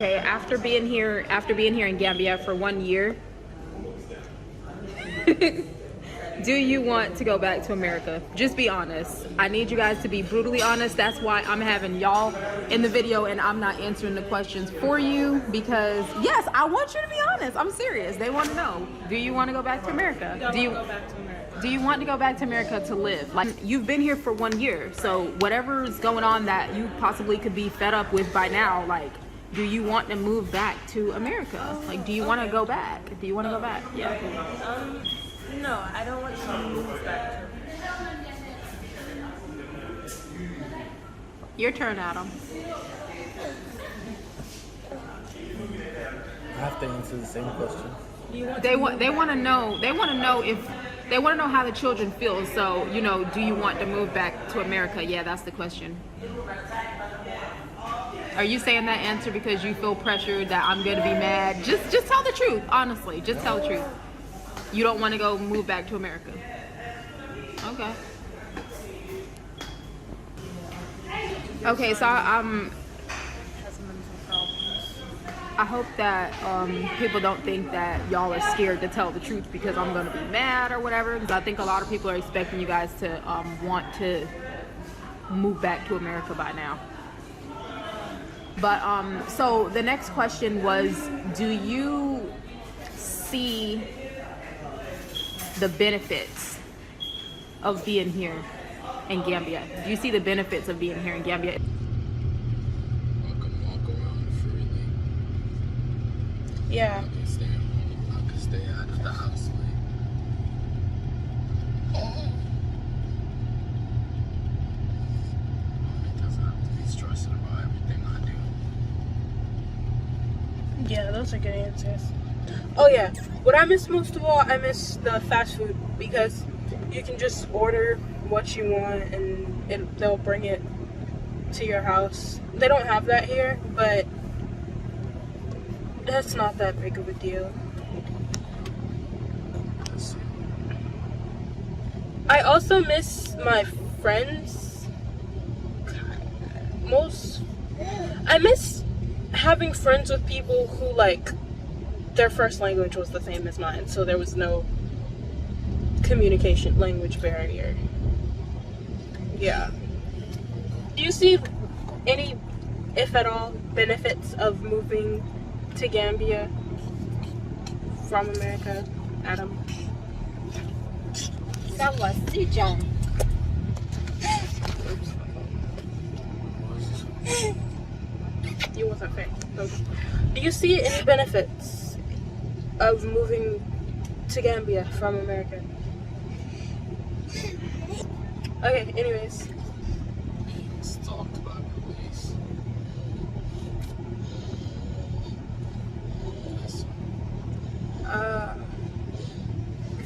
Okay, after being here in Gambia for 1 year, do you want to go back to America? Just be honest. I need you guys to be brutally honest. That's why I'm having y'all in the video and I'm not answering the questions for you, because yes, I want you to be honest. I'm serious. They want to know, do you want to go back to America? Do you want to go back to America to live? Like, you've been here for 1 year, so whatever's going on that you possibly could be fed up with by now, like, do you want to move back to America? Like, do you want to go back? Do you want to go back? Yeah. No, I don't want to move back. Your turn, Adam. I have to answer the same question. They want to know how the children feel. So, you know, do you want to move back to America? Yeah, that's the question. Are you saying that answer because you feel pressured that I'm gonna be mad? Just tell the truth, honestly. Just tell the truth. You don't want to go move back to America. Okay. Okay, so I hope that people don't think that y'all are scared to tell the truth because I'm gonna be mad or whatever. Because I think a lot of people are expecting you guys to want to move back to America by now. But so the next question was, do you see the benefits of being here in Gambia? Do you see the benefits of being here in Gambia? I can walk around freely. Yeah. I can stay at home. I can stay out of the house. It doesn't have to be stressing about everything I do. Yeah, those are good answers. Oh yeah, what I miss most of all, I miss the fast food, because you can just order what you want and they'll bring it to your house. They don't have that here, but that's not that big of a deal. I also miss my friends. I miss having friends with people who, like, their first language was the same as mine, so there was no communication language barrier. Yeah. Do you see any, if at all, benefits of moving to Gambia from America, Adam? You wasn't fair. Okay. Do you see any benefits of moving to Gambia from America? Okay, anyways. Let's talk about police.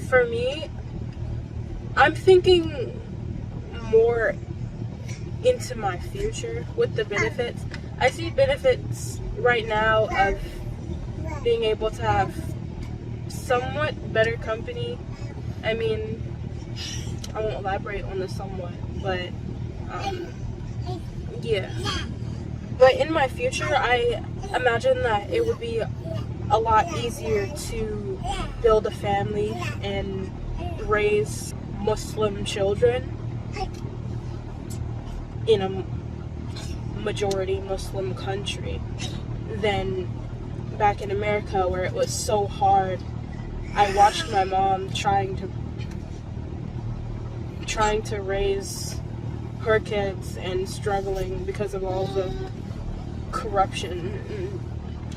For me, I'm thinking more into my future with the benefits. I see benefits right now of being able to have somewhat better company. I mean, I won't elaborate on the somewhat, but yeah. But in my future, I imagine that it would be a lot easier to build a family and raise Muslim children in a majority Muslim country than back in America, where it was so hard. I watched my mom trying to raise her kids and struggling because of all the corruption.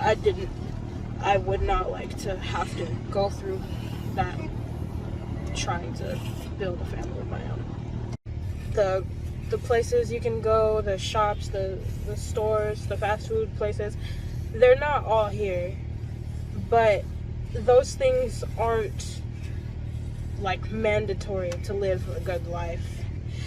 I would not like to have to go through that, trying to build a family of my own. The places you can go, the shops, the stores, the fast food places, they're not all here, but those things aren't like mandatory to live a good life.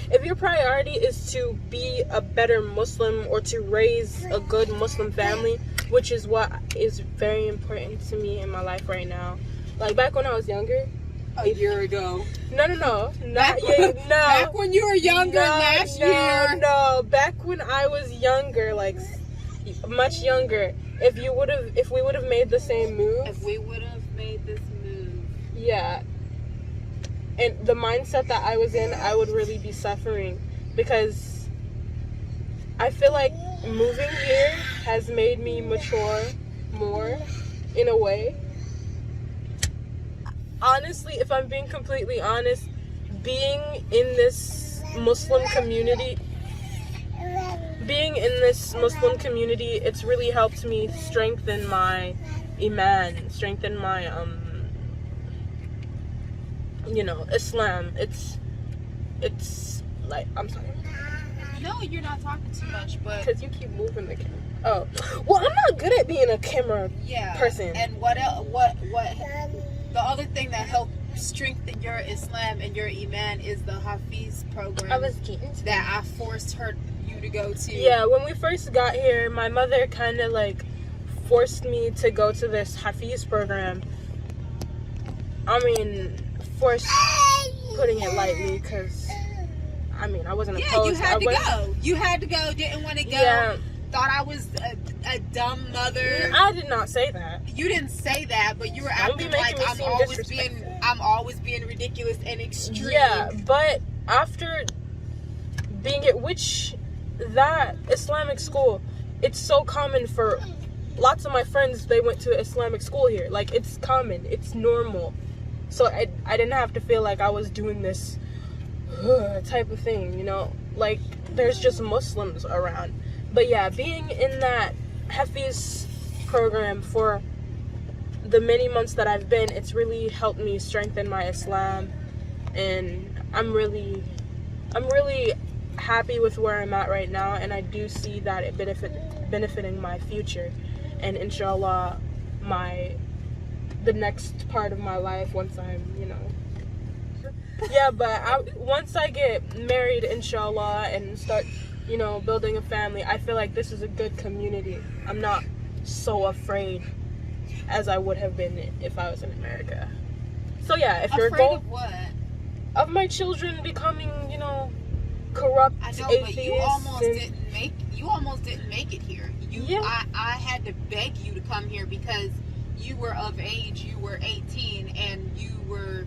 If your priority is to be a better Muslim or to raise a good Muslim family, which is what is very important to me in my life right now. Like back when I was younger. A year ago. No. Not yet. No. Back when you were younger last year. No. Back when I was younger, like Much younger. If we would have made the same move. If we would have made this move. Yeah. And the mindset that I was in, I would really be suffering, because I feel like moving here has made me mature more in a way. Honestly, if I'm being completely honest, being in this Muslim community, it's really helped me strengthen my iman, strengthen my Islam. It's like, I'm sorry. No, you're not talking too much, but Because you keep moving the camera. Oh, well, I'm not good at being a camera person. And what else? What? The other thing that helped strengthen your Islam and your iman is the Hafiz program that I forced you to go to. Yeah, when we first got here, my mother kind of like forced me to go to this Hafiz program. I mean, forced, putting it lightly, because I mean, I wasn't opposed. Yeah, you had to go. Didn't want to go. Yeah. Thought I was a dumb mother. I did not say that. You didn't say that, but you were acting like I'm always being ridiculous and extreme. Yeah, but after being at that Islamic school, it's so common for lots of my friends. They went to Islamic school here. Like, it's common, it's normal. So I didn't have to feel like I was doing this type of thing, you know? Like, there's just Muslims around. But yeah, being in that Hafiz program for the many months that I've been, it's really helped me strengthen my Islam, and I'm really happy with where I'm at right now, and I do see that it benefiting my future, and inshallah the next part of my life once I'm but once I get married, inshallah, and start building a family, I feel like this is a good community. I'm not so afraid as I would have been if I was in America. So yeah, if your goal of what? Of my children becoming, corrupt atheists. But you almost didn't make it here. I had to beg you to come here because you were of age. You were 18, and you were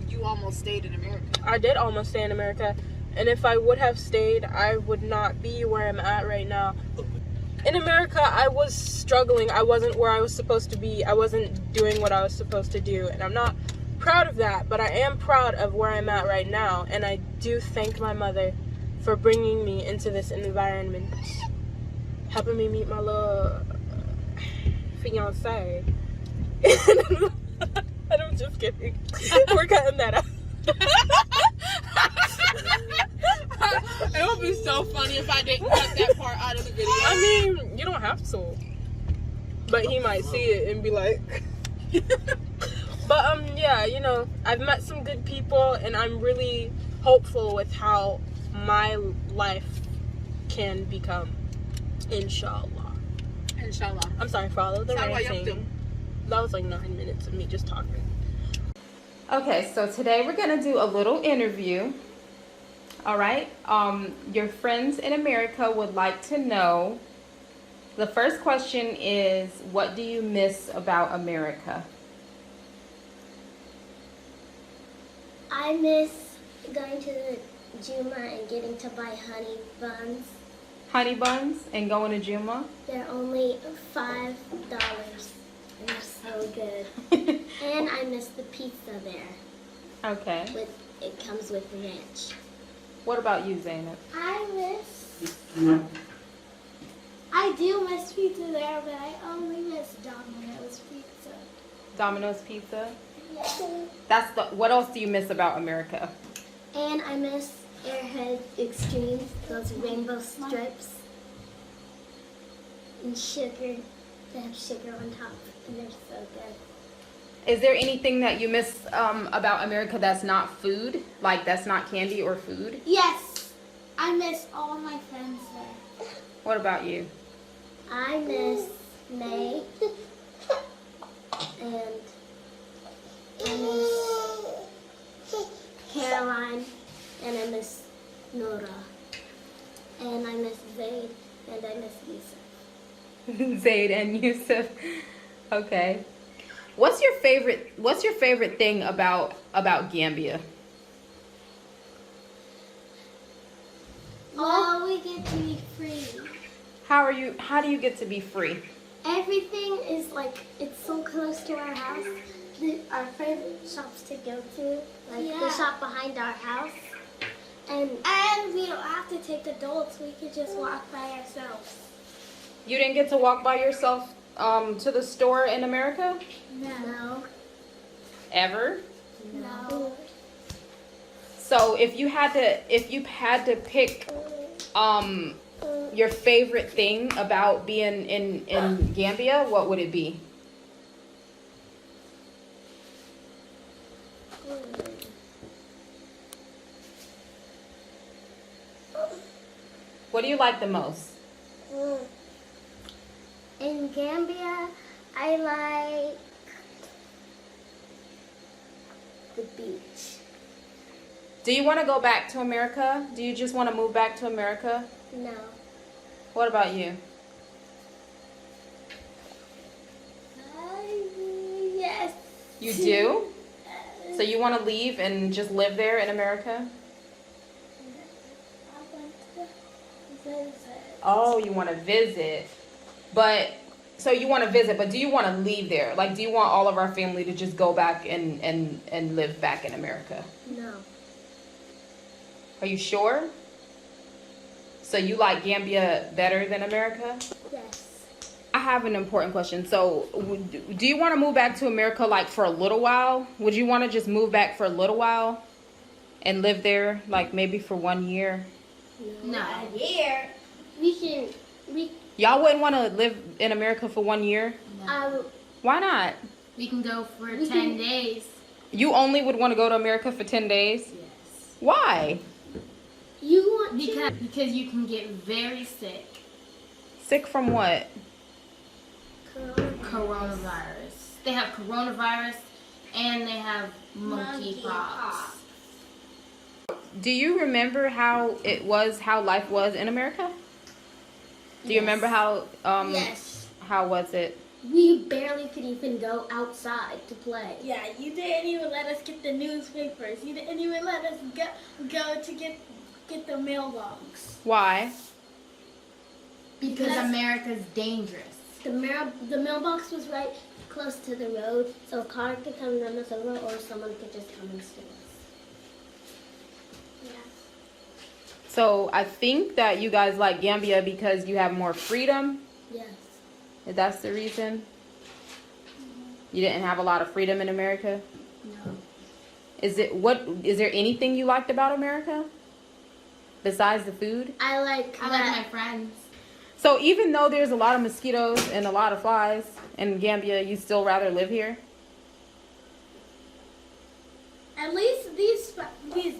you almost stayed in America. I did almost stay in America. And if I would have stayed, I would not be where I'm at right now. In America, I was struggling. I wasn't where I was supposed to be. I wasn't doing what I was supposed to do. And I'm not proud of that, but I am proud of where I'm at right now. And I do thank my mother for bringing me into this environment, helping me meet my little fiance. I'm just kidding. We're cutting that out. It would be so funny if I didn't cut that part out of the video. I mean, you don't have to. But he might see it and be like... But, yeah, I've met some good people, and I'm really hopeful with how my life can become. Inshallah. Inshallah. I'm sorry for all of the ranting. That was like 9 minutes of me just talking. Okay, so today we're going to do a little interview. All right. Your friends in America would like to know. The first question is, what do you miss about America? I miss going to the Juma and getting to buy honey buns. Honey buns and going to Juma? They're only $5 and they're so good. And I miss the pizza there. Okay. It comes with ranch. What about you, Zainab? I do miss pizza there, but I only miss Domino's pizza. Domino's pizza? Yeah. What else do you miss about America? And I miss Airhead Extremes, those rainbow strips. And sugar. They have sugar on top, and they're so good. Is there anything that you miss about America that's not food? Like, that's not candy or food? Yes. I miss all my friends there. What about you? I miss May. And I miss Caroline. And I miss Nora. And I miss Zaid. And Zayd and Yusuf. Okay. What's your favorite thing about Gambia? Well, we get to be free. How do you get to be free? Everything is like, it's so close to our house. Our favorite shops to go to, like the shop behind our house. And we don't have to take adults, we could just walk by ourselves. You didn't get to walk by yourself to the store in America? No. Ever? No. So if you had to pick your favorite thing about being in Gambia, what would it be? What do you like the most? In Gambia, I like the beach. Do you want to go back to America? Do you just want to move back to America? No. What about you? Yes. You do? So you want to leave and just live there in America? I want to visit. Oh, you want to visit. But, so you want to visit, but do you want to leave there? Like, do you want all of our family to just go back and live back in America? No. Are you sure? So you like Gambia better than America? Yes. I have an important question. So do you want to move back to America like for a little while? Would you want to just move back for a little while and live there like maybe for 1 year? No. A year. We Y'all wouldn't want to live in America for 1 year? Why not? We can go for 10 days. You only would want to go to America for 10 days? Yes. Why? You want because you can get very sick. Sick from what? Coronavirus. They have coronavirus and they have monkeypox. Do you remember how life was in America? Do you remember how Yes. how was it? We barely could even go outside to play. Yeah, you didn't even let us get the newspapers. You didn't even let us go to get the mailbox. Why? Because America's dangerous. The mailbox was right close to the road, so a car could come run us over, or someone could just come and steal us. Yeah. So I think that you guys like Gambia because you have more freedom. Yes. If that's the reason. You didn't have a lot of freedom in America? No. Is there anything you liked about America? Besides the food? I like my friends. So even though there's a lot of mosquitoes and a lot of flies in Gambia, you still rather live here? At least these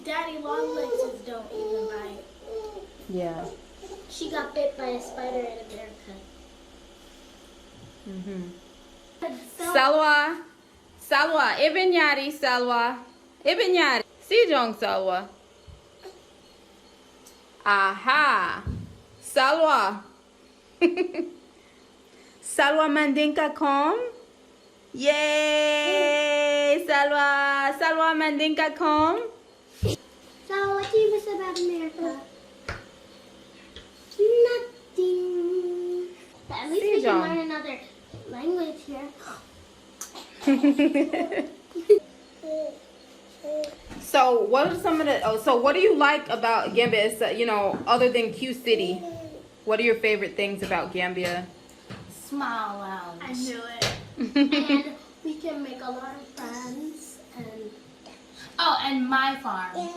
daddy long legs don't even bite. Yeah. She got bit by a spider in America. Salwa, ibn yari Salwa. Ibn yari. Sijong Salwa. Aha. Salwa. Salwa Mandinka kom. Yay! Salwa Mandinka kom. So, what do you miss about America? Nothing. But at least we can learn another language here. So what are some of the? So what do you like about Gambia? It's, other than Q City, what are your favorite things about Gambia? Smile Lounge. I knew it. And we can make a lot of friends. Oh, and my farm.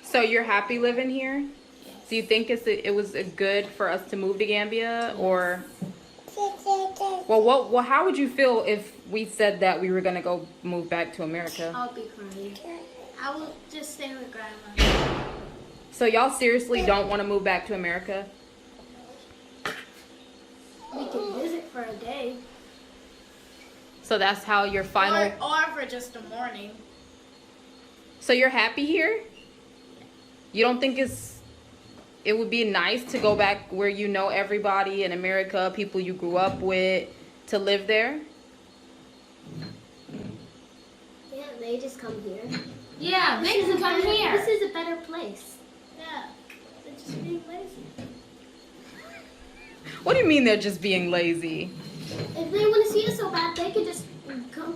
So you're happy living here? Yes. Do you think it was good for us to move to Gambia, or? Well, how would you feel if we said that we were gonna go move back to America? I'll be crying. I will just stay with grandma. So y'all seriously don't want to move back to America? We can visit for a day. So that's how your final. Or for just a morning. So you're happy here? You don't think it's it would be nice to go back where you know everybody in America, people you grew up with, to live there. Yeah, they just come here. Yeah, they can come here. This is a better place. Yeah, they're just being lazy. What do you mean they're just being lazy? If they want to see us so bad, they could just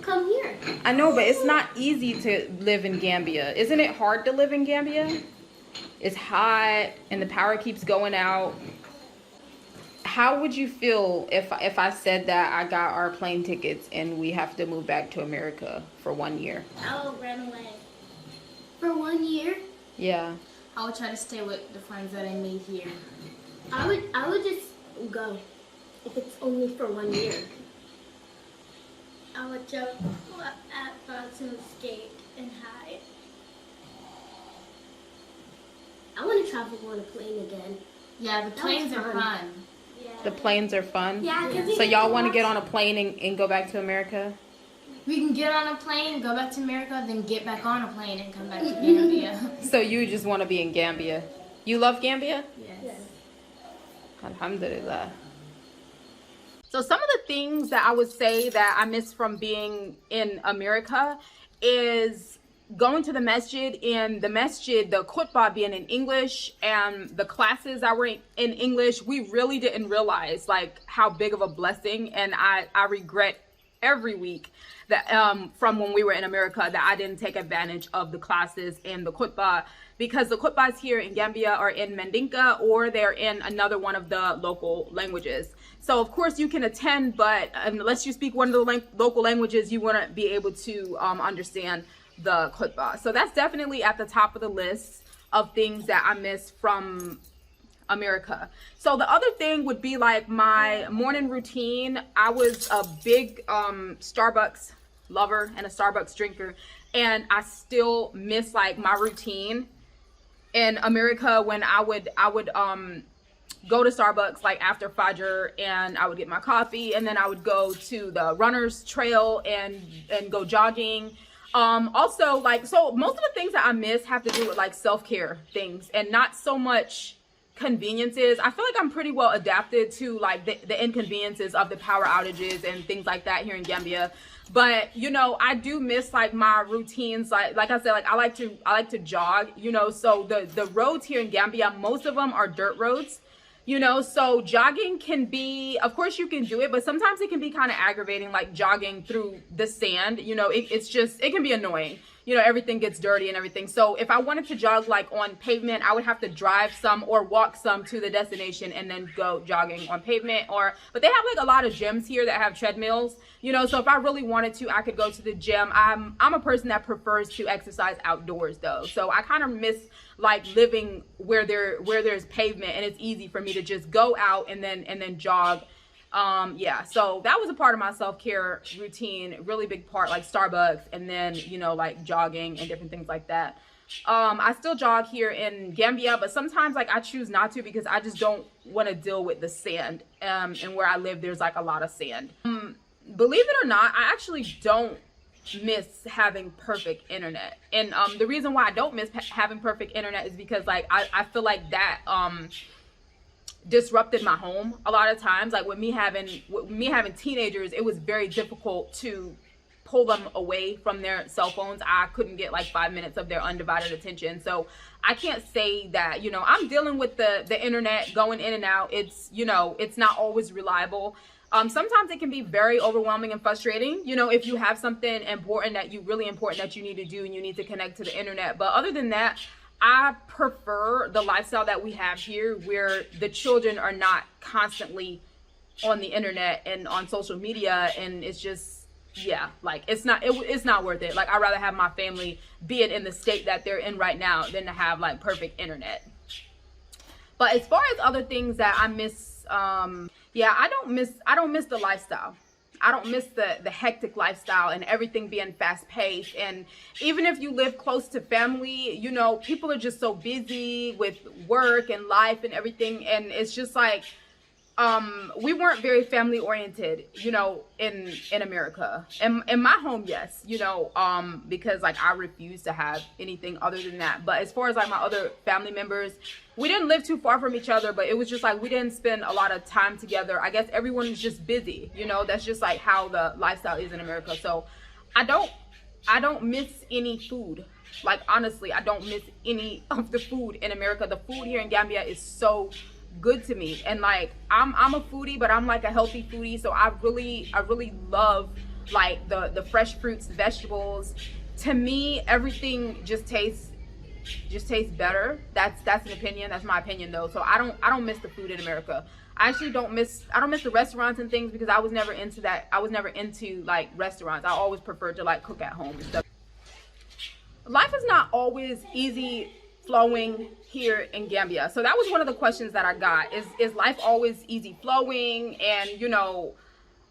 come here. I know, but it's not easy to live in Gambia. Isn't it hard to live in Gambia? It's hot and the power keeps going out. How would you feel if I said that I got our plane tickets and we have to move back to America for 1 year? I'll run away. For 1 year, Yeah. I would try to stay with the friends that I made here. I would just go. If it's only for 1 year. I would jump at frogs and skate and hide. I want to travel on a plane again. Yeah, the planes are fun. fun. Yeah. The planes are fun. Yeah, because So y'all want to get on a plane and go back to America? We can get on a plane, go back to America, then get back on a plane and come back to Gambia. So you just want to be in Gambia. You love Gambia? Yes. Alhamdulillah. So some of the things that I would say that I miss from being in America is going to the masjid, and the masjid, the khutbah being in English, and the classes that were in English. We really didn't realize like how big of a blessing, and I regret every week that from when we were in America that I didn't take advantage of the classes and the khutbah, because the khutbahs here in Gambia are in Mandinka or they're in another one of the local languages. So of course you can attend, but unless you speak one of the local languages, you wouldn't be able to understand the khutbah. So that's definitely at the top of the list of things that I miss from America. So the other thing would be like my morning routine. I was a big Starbucks lover and a Starbucks drinker, and I still miss like my routine in America when I would go to Starbucks like after Fajr, and I would get my coffee, and then I would go to the runner's trail and go jogging. Also, like, so most of the things that I miss have to do with like self-care things and not so much conveniences. I feel like I'm pretty well adapted to like the inconveniences of the power outages and things like that here in Gambia. But you know, I do miss like my routines. Like I said, like I like to jog, you know, so the roads here in Gambia, most of them are dirt roads. You know, so jogging can be, of course you can do it, but sometimes it can be kind of aggravating, like jogging through the sand. You know, it can be annoying. You know, everything gets dirty and everything. So if I wanted to jog like on pavement, I would have to drive some or walk some to the destination and then go jogging on pavement. But they have like a lot of gyms here that have treadmills, you know, so if I really wanted to, I could go to the gym. I'm a person that prefers to exercise outdoors though. So I kind of miss like living where there's pavement and it's easy for me to just go out and then jog. Yeah, so that was a part of my self-care routine, really big part, like Starbucks, and then, you know, like jogging and different things like that. I still jog here in Gambia, but sometimes like I choose not to because I just don't want to deal with the sand. And where I live, there's like a lot of sand. Believe it or not, I actually don't miss having perfect internet. And the reason why I don't miss having perfect internet is because like I feel like that disrupted my home a lot of times. Like with me having teenagers, it was very difficult to pull them away from their cell phones. I couldn't get like 5 minutes of their undivided attention. So I can't say that, you know, I'm dealing with the internet going in and out. It's, you know, it's not always reliable. Sometimes it can be very overwhelming and frustrating, you know, if you have something important that you need to do and you need to connect to the internet. But other than that, I prefer the lifestyle that we have here where the children are not constantly on the internet and on social media, and it's just, yeah, like it's not worth it. Like I'd rather have my family be it in the state that they're in right now than to have like perfect internet. But as far as other things that I miss, yeah, I don't miss the lifestyle. I don't miss the hectic lifestyle and everything being fast paced. And even if you live close to family, you know, people are just so busy with work and life and everything. And it's just like, we weren't very family oriented, you know, in America. In my home, yes, you know, because like I refuse to have anything other than that. But as far as like my other family members, we didn't live too far from each other, but it was just like we didn't spend a lot of time together. I guess everyone was just busy, you know. That's just like how the lifestyle is in America. So I don't miss any food. Like honestly, I don't miss any of the food in America. The food here in Gambia is so good to me, and like I'm a foodie, but I'm like a healthy foodie, so I really love like the fresh fruits, vegetables. To me, everything just tastes better. That's an opinion. That's my opinion though. So I don't miss the food in America. I don't miss the restaurants and things because I was never into that. I was never into like restaurants. I always preferred to like cook at home and stuff. Life is not always easy flowing here in Gambia. So that was one of the questions that I got. Is life always easy flowing? And you know,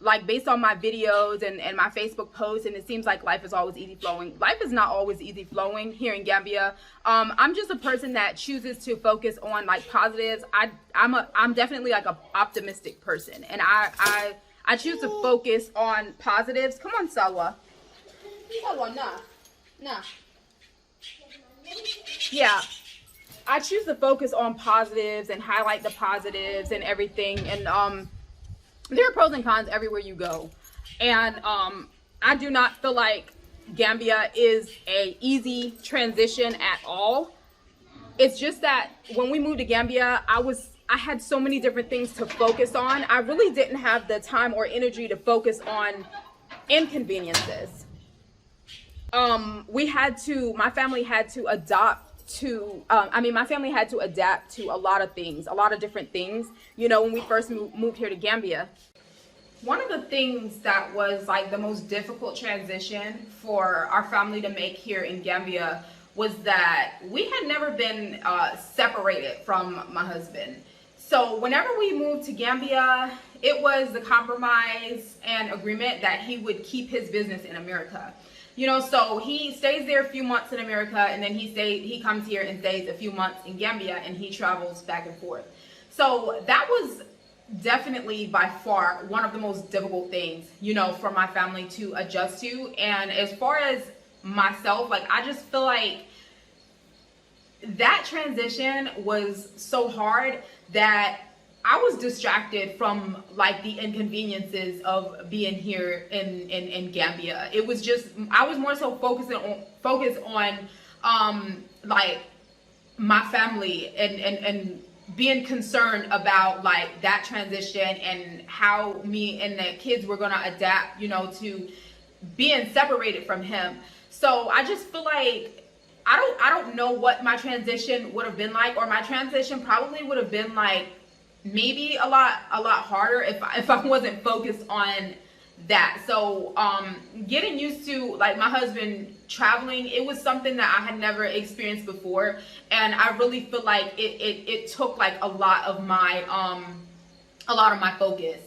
like based on my videos and my Facebook posts, and it seems like life is always easy flowing. Life is not always easy flowing here in Gambia. I'm just a person that chooses to focus on like positives. I'm definitely like an optimistic person, and I choose to focus on positives. Come on, Salwa. Salwa, nah. Yeah, I choose to focus on positives and highlight the positives and everything. And there are pros and cons everywhere you go. And I do not feel like Gambia is a easy transition at all. It's just that when we moved to Gambia, I had so many different things to focus on. I really didn't have the time or energy to focus on inconveniences. My family had to adapt to a lot of things, a lot of different things, you know, when we first moved here to Gambia. One of the things that was like the most difficult transition for our family to make here in Gambia was that we had never been separated from my husband. So whenever we moved to Gambia, it was the compromise and agreement that he would keep his business in America. You know, so he stays there a few months in America, and then he comes here and stays a few months in Gambia, and he travels back and forth. So that was definitely by far one of the most difficult things, you know, for my family to adjust to. And as far as myself, like I just feel like that transition was so hard that I was distracted from like the inconveniences of being here in Gambia. It was just, I was more so focused on like my family and being concerned about like that transition and how me and the kids were gonna adapt, you know, to being separated from him. So I just feel like I don't know what my transition would have been like, or my transition probably would have been like maybe a lot harder if I wasn't focused on that. So getting used to like my husband traveling, it was something that I had never experienced before, and I really feel like it took like a lot of my focus.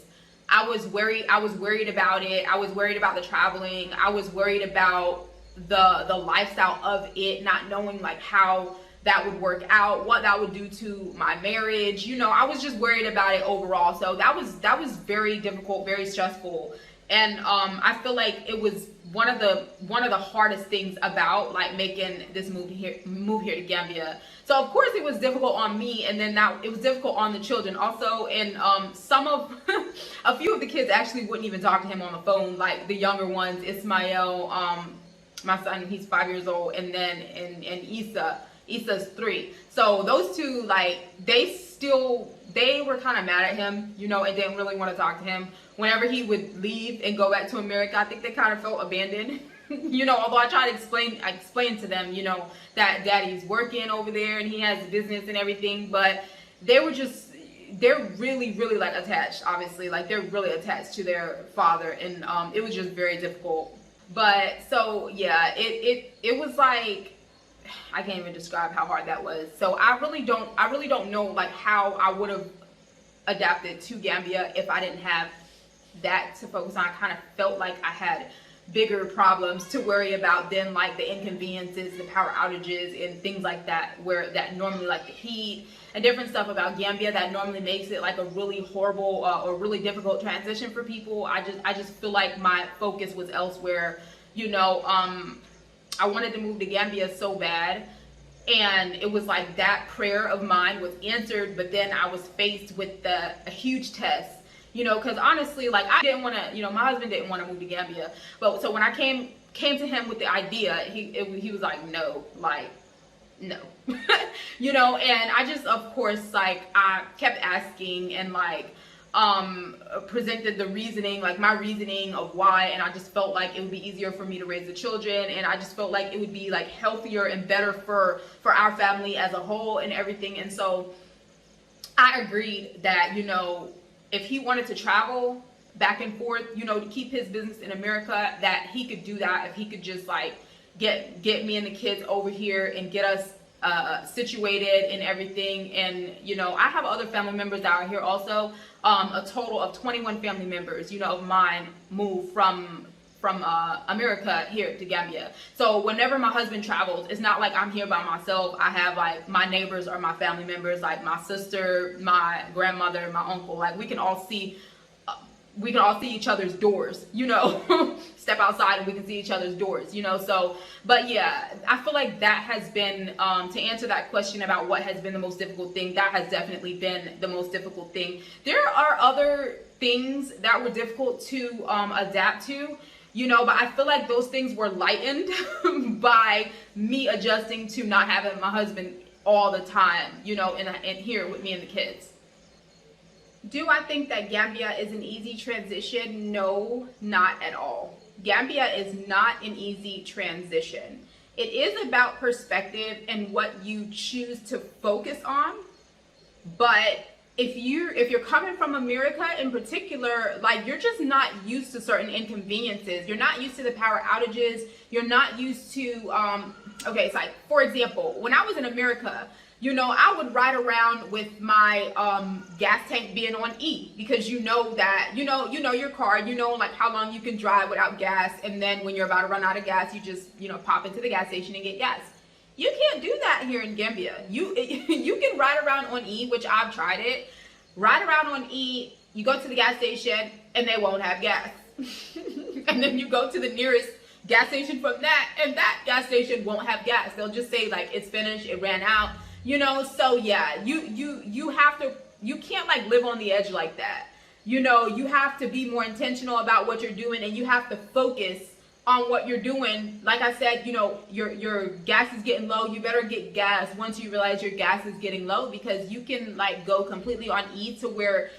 I was worried about it. I was worried about the traveling. I was worried about the lifestyle of it, not knowing like how that would work out, what that would do to my marriage. You know, I was just worried about it overall. So that was very difficult, very stressful. And I feel like it was one of the hardest things about like making this move here to Gambia. So of course it was difficult on me, and then it was difficult on the children also. And a few of the kids actually wouldn't even talk to him on the phone. Like the younger ones, Ismail, my son, he's 5 years old, and then and Issa's 3. So those two, like they were kind of mad at him, you know, and didn't really want to talk to him. Whenever he would leave and go back to America, I think they kind of felt abandoned. You know, although I tried to explain to them, you know, that daddy's working over there and he has business and everything, but they're really like attached, obviously, like they're really attached to their father, and it was just very difficult. But so yeah, it was like, I can't even describe how hard that was. So I really don't know like how I would have adapted to Gambia if I didn't have that to focus on. I kind of felt like I had bigger problems to worry about than like the inconveniences, the power outages and things like that, where that normally, like the heat and different stuff about Gambia that normally makes it like a really horrible or really difficult transition for people. I just feel like my focus was elsewhere. You know, I wanted to move to Gambia so bad, and it was like that prayer of mine was answered, but then I was faced with a huge test, you know, because honestly, like I didn't want to, you know, my husband didn't want to move to Gambia, but so when I came to him with the idea, he was like, no, like, no. You know, and I just, of course, like I kept asking and like presented the reasoning, like my reasoning of why, and I just felt like it would be easier for me to raise the children, and I just felt like it would be like healthier and better for our family as a whole and everything. And so I agreed that, you know, if he wanted to travel back and forth, you know, to keep his business in America, that he could do that if he could just like get me and the kids over here and get us situated and everything. And you know, I have other family members that are here also. A total of 21 family members, you know, of mine moved from America here to Gambia. So whenever my husband travels, it's not like I'm here by myself. I have like my neighbors are my family members, like my sister, my grandmother, my uncle. Like we can all see each other's doors, you know. Step outside and we can see each other's doors, you know. So, but yeah, I feel like that has been, to answer that question about what has been the most difficult thing, that has definitely been the most difficult thing. There are other things that were difficult to adapt to, you know, but I feel like those things were lightened by me adjusting to not having my husband all the time, you know, and here with me and the kids. Do I think that Gambia is an easy transition? No, not at all. Gambia is not an easy transition. It is about perspective and what you choose to focus on. But if you're coming from America in particular, like you're just not used to certain inconveniences. You're not used to the power outages. You're not used to, okay, it's like, for example, when I was in America, you know, I would ride around with my gas tank being on E, because you know that, you know your car, you know like how long you can drive without gas, and then when you're about to run out of gas, you just, you know, pop into the gas station and get gas. You can't do that here in Gambia. You can ride around on E, which I've tried it. Ride around on E, you go to the gas station and they won't have gas. And then you go to the nearest gas station from that, and that gas station won't have gas. They'll just say like it's finished, it ran out. You know, so yeah, you have to, you can't like live on the edge like that. You know, you have to be more intentional about what you're doing, and you have to focus on what you're doing. Like I said, you know, your gas is getting low. You better get gas once you realize your gas is getting low, because you can like go completely on E to where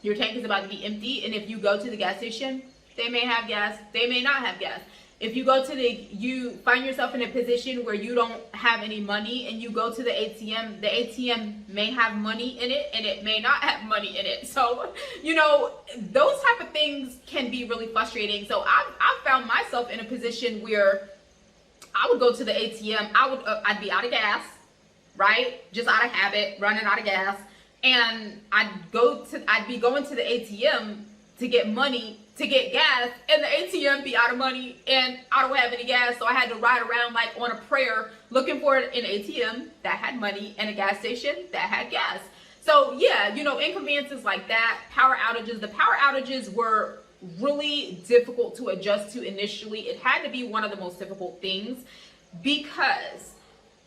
your tank is about to be empty. And if you go to the gas station, they may have gas, they may not have gas. If you go to you find yourself in a position where you don't have any money and you go to the ATM may have money in it and it may not have money in it. So, you know, those type of things can be really frustrating. So I found myself in a position where I would go to the ATM, I'd be out of gas, right? Just out of habit, running out of gas. And I'd be going to the ATM to get money, to get gas, and the ATM be out of money and I don't have any gas. So I had to ride around like on a prayer looking for an ATM that had money and a gas station that had gas. So yeah, you know, inconveniences like that, power outages. The power outages were really difficult to adjust to initially. It had to be one of the most difficult things because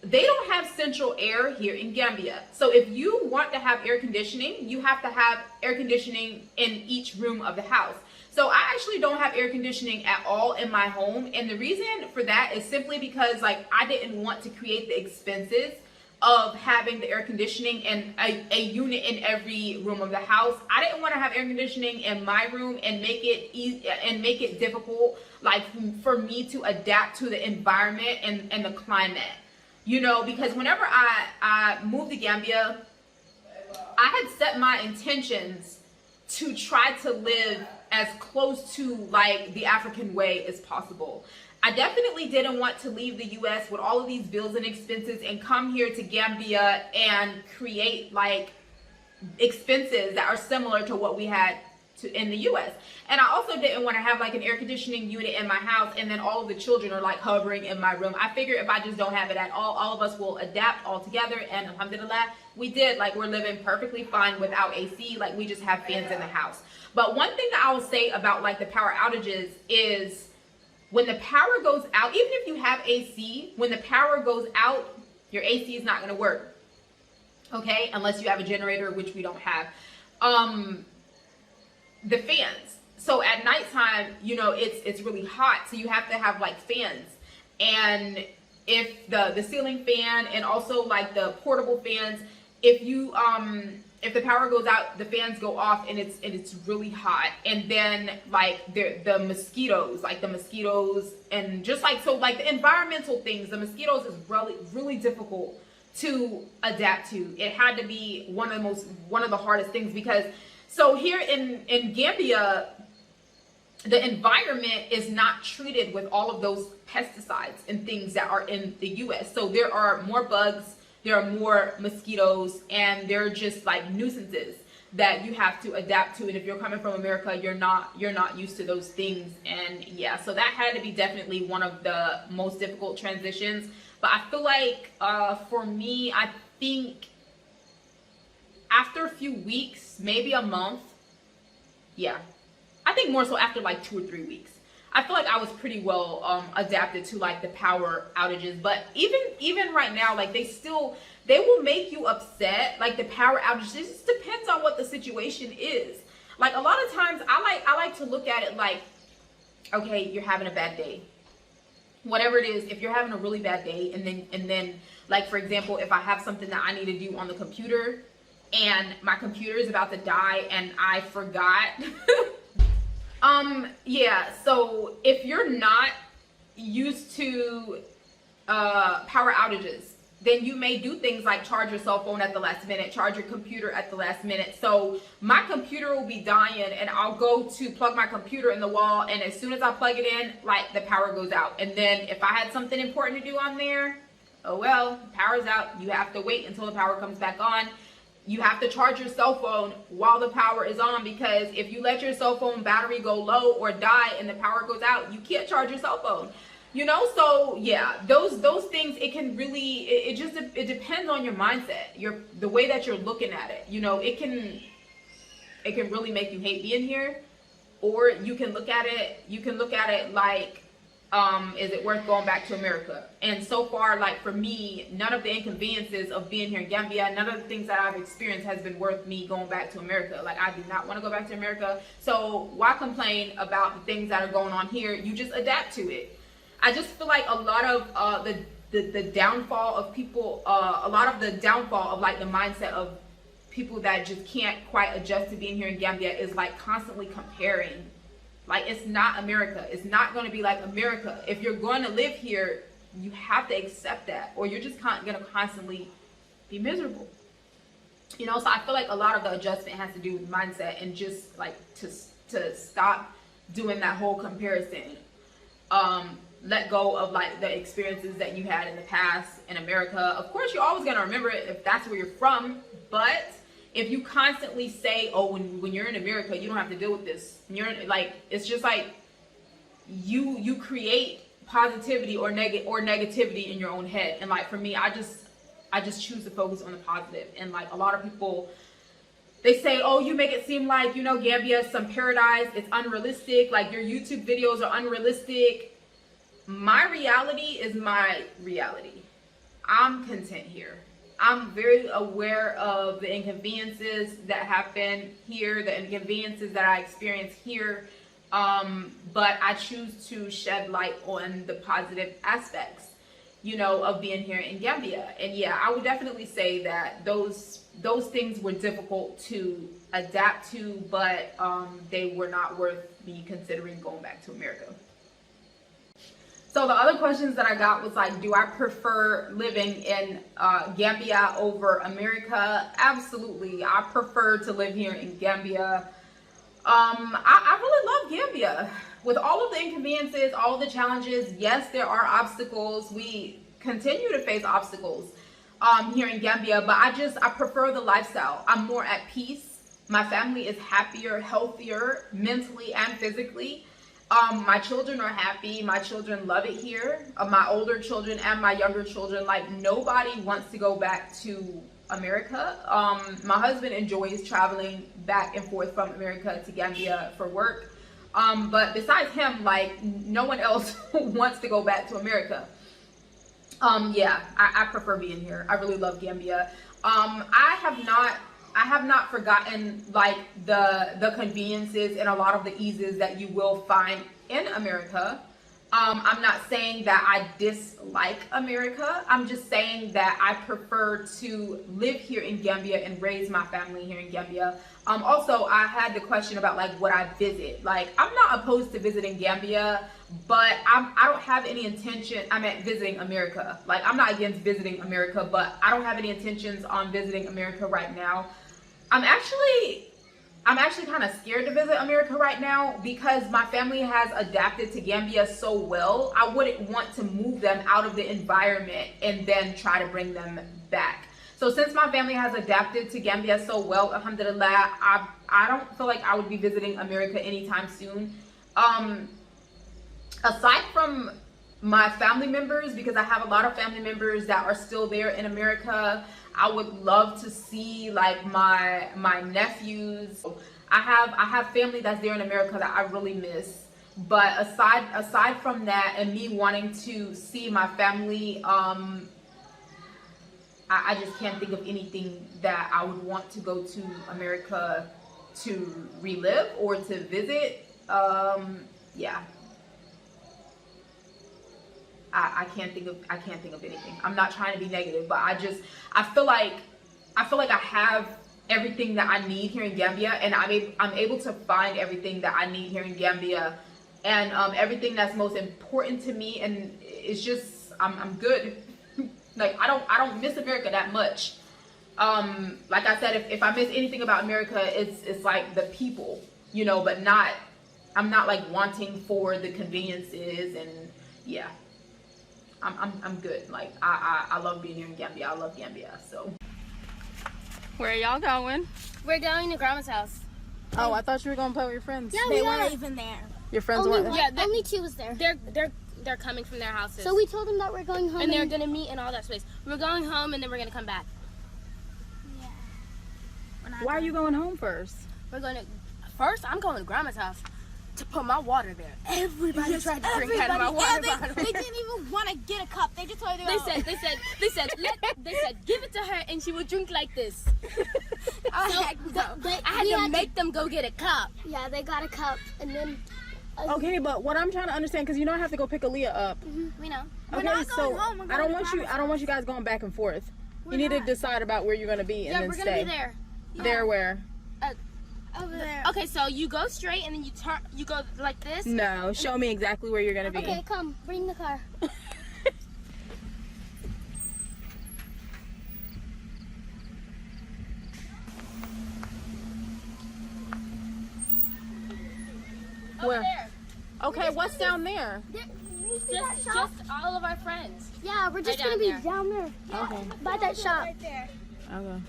they don't have central air here in Gambia. So if you want to have air conditioning, you have to have air conditioning in each room of the house. So I actually don't have air conditioning at all in my home. And the reason for that is simply because like I didn't want to create the expenses of having the air conditioning and a unit in every room of the house. I didn't want to have air conditioning in my room and make it easy and make it difficult like for me to adapt to the environment and the climate. You know, because whenever I moved to Gambia, I had set my intentions to try to live as close to like the African way as possible. I definitely didn't want to leave the US with all of these bills and expenses and come here to Gambia and create like expenses that are similar to what we had in the US. And I also didn't want to have like an air conditioning unit in my house and then all of the children are like hovering in my room. I figured if I just don't have it at all of us will adapt all together, and alhamdulillah, we did. Like, we're living perfectly fine without AC. Like, we just have fans in the house. But one thing that I will say about like the power outages is when the power goes out, even if you have AC, when the power goes out, your AC is not going to work. Okay? Unless you have a generator, which we don't have. The fans. So at nighttime, you know, it's really hot. So you have to have like fans. And if the ceiling fan and also like the portable fans, if you if the power goes out, the fans go off and it's really hot. And then like the mosquitoes and just like, so like the environmental things, the mosquitoes is really difficult to adapt to. It had to be one of the hardest things, because so here in Gambia, the environment is not treated with all of those pesticides and things that are in the US. So there are more bugs, there are more mosquitoes, and they're just like nuisances that you have to adapt to. And if you're coming from America, you're not used to those things. And yeah, so that had to be definitely one of the most difficult transitions. But I feel like for me, I think after a few weeks, maybe a month, yeah, I think more so after like 2 or 3 weeks, I feel like I was pretty well adapted to like the power outages. But even right now, like they will make you upset. Like the power outages, it just depends on what the situation is. Like a lot of times I like to look at it like, okay, you're having a bad day. Whatever it is, if you're having a really bad day, and then like, for example, if I have something that I need to do on the computer and my computer is about to die and I forgot, yeah, so if you're not used to power outages, then you may do things like charge your cell phone at the last minute, charge your computer at the last minute. So my computer will be dying and I'll go to plug my computer in the wall, and as soon as I plug it in, like the power goes out. And then if I had something important to do on there, oh well, power's out. You have to wait until the power comes back on. You have to charge your cell phone while the power is on, because if you let your cell phone battery go low or die and the power goes out, you can't charge your cell phone. You know, so yeah, those things, it can really, it depends on your mindset, the way that you're looking at it. You know, it can really make you hate being here, or you can look at it like, is it worth going back to America? And so far, like for me, none of the inconveniences of being here in Gambia, none of the things that I've experienced has been worth me going back to America. Like, I do not want to go back to America. So why complain about the things that are going on here? You just adapt to it. I just feel like a lot of the downfall of people, a lot of the downfall of like the mindset of people that just can't quite adjust to being here in Gambia is like constantly comparing. Like, it's not America. It's not going to be like America. If you're going to live here, you have to accept that, or you're just going to constantly be miserable. You know, so I feel like a lot of the adjustment has to do with mindset, and just like to stop doing that whole comparison. Let go of like the experiences that you had in the past in America. Of course, you're always going to remember it if that's where you're from, but if you constantly say, oh, when you're in America, you don't have to deal with this, you're like, it's just like you create positivity or negativity in your own head. And like for me, I just choose to focus on the positive. And like a lot of people, they say, oh, you make it seem like, you know, Gambia is some paradise, it's unrealistic, like your YouTube videos are unrealistic. My reality is my reality. I'm content here. I'm very aware of the inconveniences that happen here, the inconveniences that I experience here, but I choose to shed light on the positive aspects, you know, of being here in Gambia. And yeah, I would definitely say that those things were difficult to adapt to, but they were not worth me considering going back to America. So the other questions that I got was like, do I prefer living in Gambia over America? Absolutely. I prefer to live here in Gambia. I really love Gambia. With all of the inconveniences, all of the challenges, yes, there are obstacles. We continue to face obstacles here in Gambia, but I prefer the lifestyle. I'm more at peace. My family is happier, healthier, mentally and physically. My children are happy. My children love it here. My older children and my younger children, like nobody wants to go back to America. My husband enjoys traveling back and forth from America to Gambia for work. But besides him, like no one else wants to go back to America. Yeah, I prefer being here. I really love Gambia. I have not forgotten like the conveniences and a lot of the eases that you will find in America. I'm not saying that I dislike America. I'm just saying that I prefer to live here in Gambia and raise my family here in Gambia. Also, I had the question about like what I visit. Like, I'm not opposed to visiting Gambia, but I don't have any intention. I'm at visiting America. Like, I'm not against visiting America, but I don't have any intentions on visiting America right now. I'm actually kind of scared to visit America right now because my family has adapted to Gambia so well. I wouldn't want to move them out of the environment and then try to bring them back. So since my family has adapted to Gambia so well, alhamdulillah, I don't feel like I would be visiting America anytime soon. Aside from my family members, because I have a lot of family members that are still there in America, I would love to see like my nephews. I have family that's there in America that I really miss. But aside from that and me wanting to see my family, I just can't think of anything that I would want to go to America to relive or to visit. Yeah. I can't think of anything. I'm not trying to be negative, but I feel like I have everything that I need here in Gambia, and I'm able to find everything that I need here in Gambia, and everything that's most important to me, and it's just I'm good. Like I don't miss America that much. Like I said, if I miss anything about America, it's like the people, you know, but I'm not like wanting for the conveniences, and yeah. I'm good. Like I love being here in Gambia. I love Gambia. So Where are y'all going? We're going to Grandma's house. Oh, I thought you were gonna play with your friends. Yeah, They we weren't are. even there. Your friends Only, weren't. Yeah, only two was there. They're coming from their houses. So we told them that we're going home. and they're gonna meet in all that space. We're going home and then we're gonna come back. Why are you going home first? We're gonna first. I'm going to Grandma's house to put my water there. Everybody tried to drink out of my water bottle. They didn't even want to get a cup. They just told me They said, give it to her and she would drink like this. I had to make them go get a cup. Yeah, they got a cup, and then. Okay, but what I'm trying to understand, because you know I have to go pick Aaliyah up. We know. Okay, not so going home, we're I don't going want to you. I don't want you guys going back and forth. You need to decide about where you're gonna be and Yeah, then we're stay. gonna be there. There where? over there. Okay, so you go straight and then you turn. You go like this. No, show me exactly where you're gonna be. Okay, come, bring the car. Where? Over there. Okay, what's down there? Just all of our friends. Yeah, we're just Right gonna down be down there. Okay. By that shop. Right there. Okay.